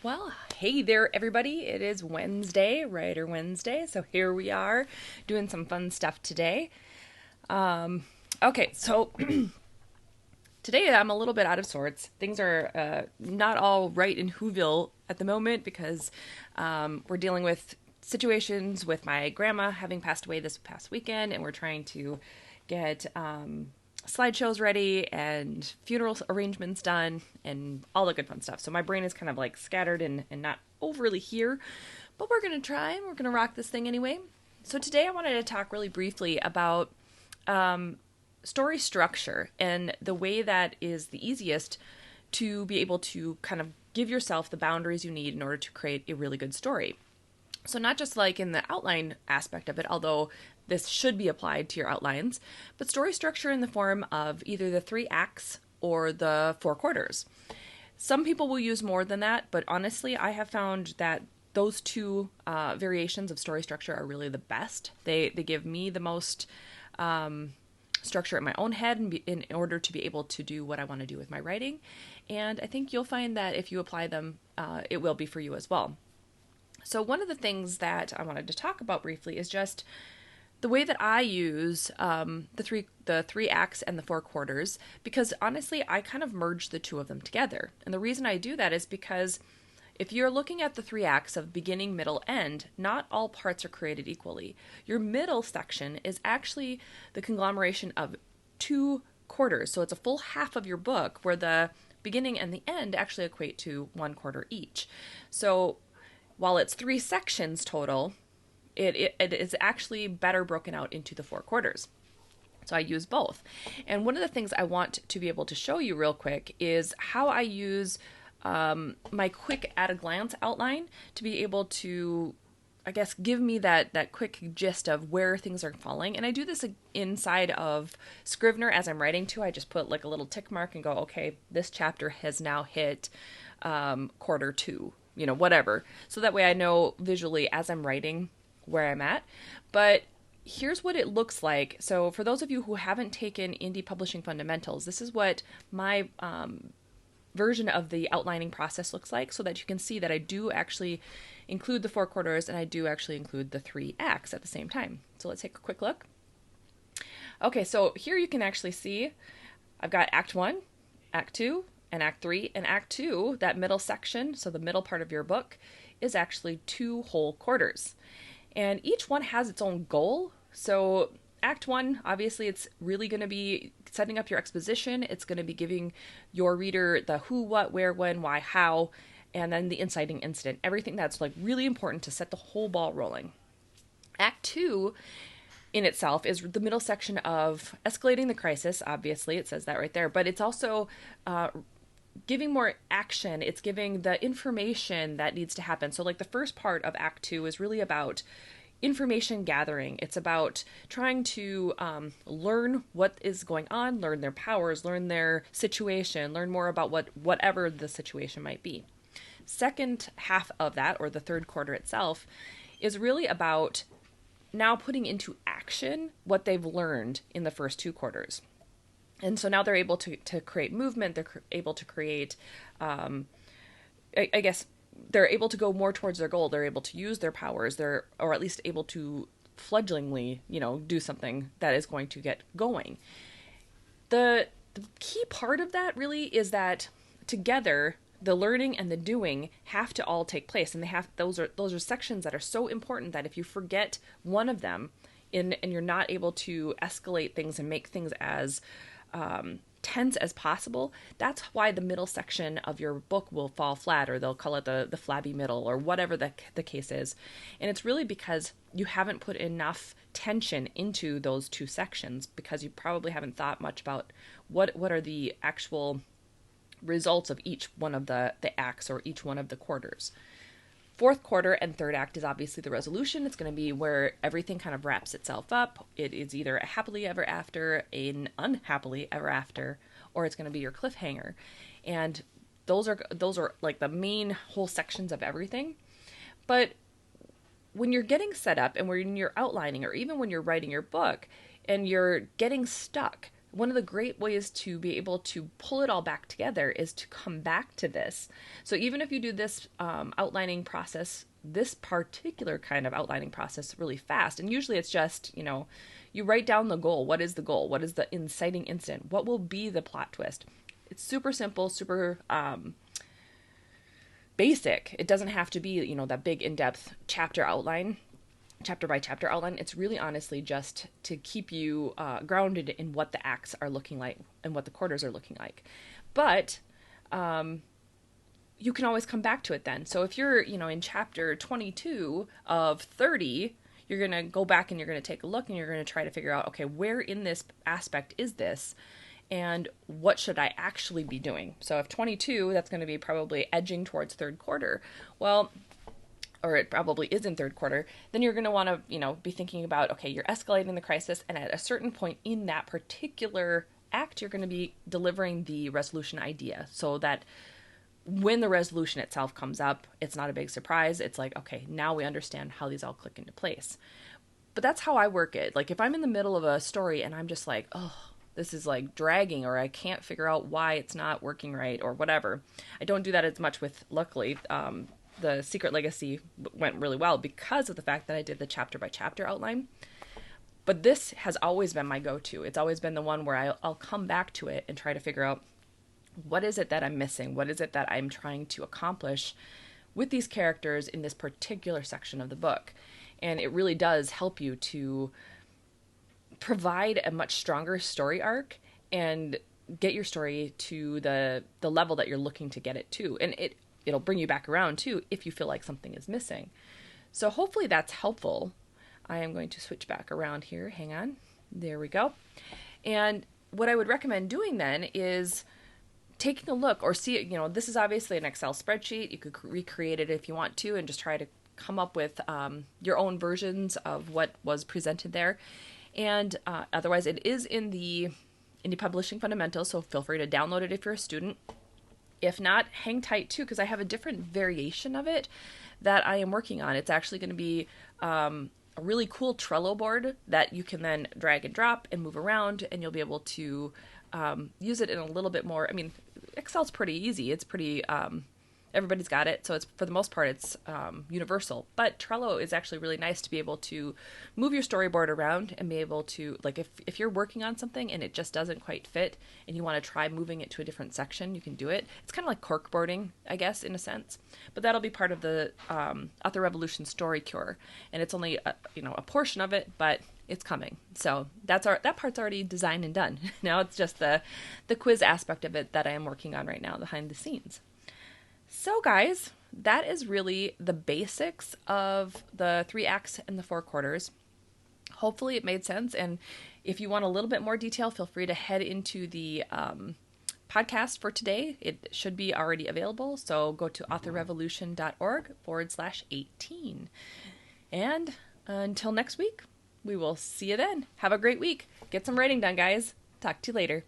Well, hey there, everybody. It is Wednesday, Writer Wednesday. So here we are doing some fun stuff today. Okay, so today I'm a little bit out of sorts. Things are not all right in Whoville at the moment because we're dealing with situations with my grandma having passed away this past weekend, and we're trying to get slideshows ready and funeral arrangements done and all the good fun stuff. So my brain is kind of like scattered and not overly here, but we're going to try and we're going to rock this thing anyway. So today I wanted to talk really briefly about story structure and the way that is the easiest to be able to kind of give yourself the boundaries you need in order to create a really good story. So not just like in the outline aspect of it, although this should be applied to your outlines, but story structure in the form of either the 3 acts or the 4 quarters. Some people will use more than that, but honestly, I have found that those two variations of story structure are really the best. They give me the most structure in my own head in order to be able to do what I want to do with my writing. And I think you'll find that if you apply them, it will be for you as well. So one of the things that I wanted to talk about briefly is just the way that I use the three acts and the 4 quarters, because honestly, I kind of merge the two of them together. And the reason I do that is because if you're looking at the 3 acts of beginning, middle, end, not all parts are created equally. Your middle section is actually the conglomeration of 2 quarters. So it's a full half of your book where the beginning and the end actually equate to 1 quarter each. So while it's 3 sections total, it is actually better broken out into the 4 quarters. So I use both. And one of the things I want to be able to show you real quick is how I use my quick at-a-glance outline to be able to, I guess, give me that quick gist of where things are falling. And I do this inside of Scrivener as I'm writing too. I just put like a little tick mark and go, okay, this chapter has now hit quarter 2. Whatever. So that way I know visually as I'm writing where I'm at. But here's what it looks like. So for those of you who haven't taken Indie Publishing Fundamentals, this is what my version of the outlining process looks like, so that you can see that I do actually include the 4 quarters and I do actually include the 3 acts at the same time. So let's take a quick look. Okay, so here you can actually see I've got Act 1, Act 2, and Act 3, and Act 2, that middle section, so the middle part of your book, is actually 2 whole quarters. And each one has its own goal. So Act 1, obviously, it's really going to be setting up your exposition. It's going to be giving your reader the who, what, where, when, why, how, and then the inciting incident. Everything that's like really important to set the whole ball rolling. Act 2 in itself is the middle section of escalating the crisis. Obviously, it says that right there. But it's also giving more action. It's giving the information that needs to happen. So like the first part of Act 2 is really about information gathering. It's about trying to learn what is going on, learn their powers, learn their situation, learn more about whatever the situation might be. Second half of that, or the 3rd quarter itself, is really about now putting into action what they've learned in the first 2 quarters. And so now they're able to create movement. They're able to create, I guess, they're able to go more towards their goal. They're able to use their powers. Or at least able to fledglingly, do something that is going to get going. The key part of that really is that together, the learning and the doing have to all take place. And those are sections that are so important that if you forget one of them and you're not able to escalate things and make things as tense as possible, that's why the middle section of your book will fall flat, or they'll call it the flabby middle, or whatever the case is. And it's really because you haven't put enough tension into those 2 sections, because you probably haven't thought much about what are the actual results of each one of the acts or each one of the quarters. 4th quarter and 3rd act is obviously the resolution. It's going to be where everything kind of wraps itself up. It is either a happily ever after, an unhappily ever after, or it's going to be your cliffhanger. And those are like the main whole sections of everything. But when you're getting set up and when you're outlining, or even when you're writing your book and you're getting stuck, one of the great ways to be able to pull it all back together is to come back to this. So even if you do this outlining process, this particular kind of outlining process really fast, and usually it's just, you write down the goal. What is the goal? What is the inciting incident? What will be the plot twist? It's super simple, super basic. It doesn't have to be, that big in-depth chapter by chapter outline. It's really honestly just to keep you grounded in what the acts are looking like and what the quarters are looking like. But you can always come back to it then. So if you're, in chapter 22 of 30, you're going to go back and you're going to take a look and you're going to try to figure out, okay, where in this aspect is this? And what should I actually be doing? So if 22, that's going to be probably edging towards third quarter. Well, or it probably is in third quarter, then you're going to want to, be thinking about, okay, you're escalating the crisis, and at a certain point in that particular act, you're going to be delivering the resolution idea so that when the resolution itself comes up, it's not a big surprise. It's like, okay, now we understand how these all click into place. But that's how I work it. Like if I'm in the middle of a story and I'm just like, oh, this is like dragging, or I can't figure out why it's not working right or whatever. I don't do that as much with, luckily, the Secret Legacy went really well because of the fact that I did the chapter by chapter outline. But this has always been my go-to. It's always been the one where I'll come back to it and try to figure out, what is it that I'm missing? What is it that I'm trying to accomplish with these characters in this particular section of the book? And it really does help you to provide a much stronger story arc and get your story to the level that you're looking to get it to. And it'll bring you back around too if you feel like something is missing. So hopefully that's helpful. I am going to switch back around here. Hang on. There we go. And what I would recommend doing then is taking a look or see, this is obviously an Excel spreadsheet. You could recreate it if you want to and just try to come up with your own versions of what was presented there. And otherwise, it is in the Indie Publishing Fundamentals, so feel free to download it if you're a student. If not, hang tight too, because I have a different variation of it that I am working on. It's actually going to be a really cool Trello board that you can then drag and drop and move around, and you'll be able to use it in a little bit more. I mean, Excel's pretty easy. It's pretty, everybody's got it. So it's, for the most part, it's universal. But Trello is actually really nice to be able to move your storyboard around and be able to, like, if you're working on something and it just doesn't quite fit and you want to try moving it to a different section, you can do it. It's kind of like corkboarding, I guess, in a sense. But that'll be part of the Author Revolution Story Cure. And it's only, a portion of it, but it's coming. So that part's already designed and done. Now it's just the quiz aspect of it that I am working on right now behind the scenes. So guys, that is really the basics of the 3 acts and the 4 quarters. Hopefully it made sense. And if you want a little bit more detail, feel free to head into the podcast for today. It should be already available. So go to authorrevolution.org/18. And until next week, we will see you then. Have a great week. Get some writing done, guys. Talk to you later.